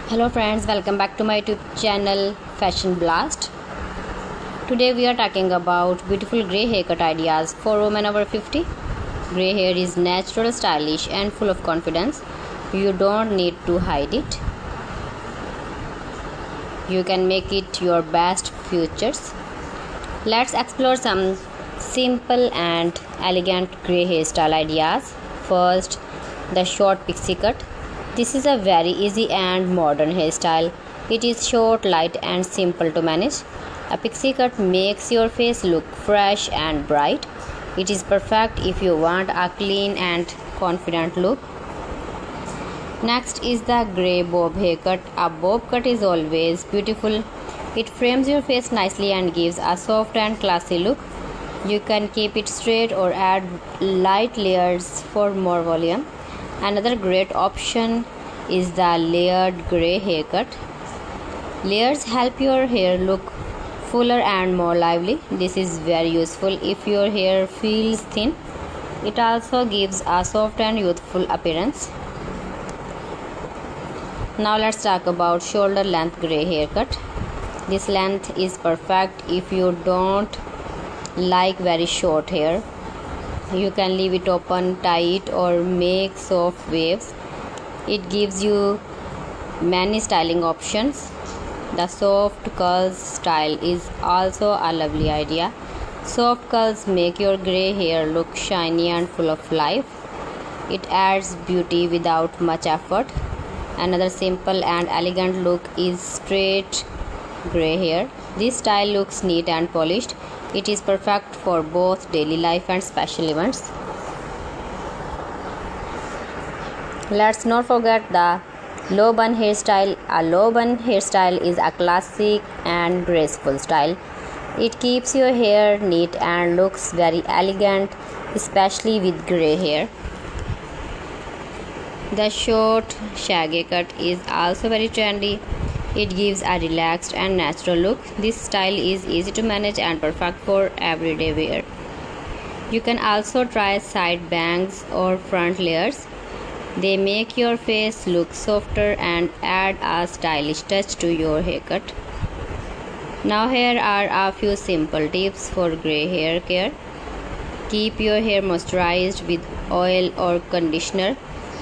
Hello friends, welcome back to my YouTube channel Fashion Blast. Today we are talking about beautiful grey haircut ideas for women over 50. Grey hair is natural, stylish and full of confidence. You don't need to hide it. You can make it your best features. Let's explore some simple and elegant grey hairstyle ideas. First, the short pixie cut. This is a very easy and modern hairstyle. It is short, light and simple to manage. A pixie cut makes your face look fresh and bright. It is perfect if you want a clean and confident look. Next is the grey bob haircut. A bob cut is always beautiful. It frames your face nicely and gives a soft and classy look. You can keep it straight or add light layers for more volume. Another great option is the layered grey haircut. Layers help your hair look fuller and more lively. This is very useful if your hair feels thin. It also gives a soft and youthful appearance. Now let's talk about shoulder length grey haircut. This length is perfect if you don't like very short hair. You can leave it open, tie it or make soft waves. It gives you many styling options. The soft curls style is also a lovely idea. Soft curls make your grey hair look shiny and full of life. It adds beauty without much effort. Another simple and elegant look is straight grey hair. This style looks neat and polished. It is perfect for both daily life and special events. Let's not forget the low bun hairstyle. A low bun hairstyle is a classic and graceful style. It keeps your hair neat and looks very elegant, especially with grey hair. The short shaggy cut is also very trendy. It gives a relaxed and natural look. This style is easy to manage and perfect for everyday wear. You can also try side bangs or front layers. They make your face look softer and add a stylish touch to your haircut. Now here are a few simple tips for grey hair care. Keep your hair moisturized with oil or conditioner.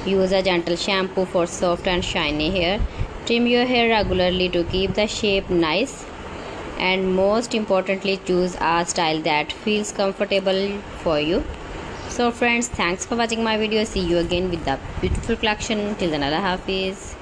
Use a gentle shampoo for soft and shiny hair. Trim your hair regularly to keep the shape nice. And most importantly, choose a style that feels comfortable for you. So friends, thanks for watching my video. See you again with the beautiful collection. Till then, Allah Hafiz.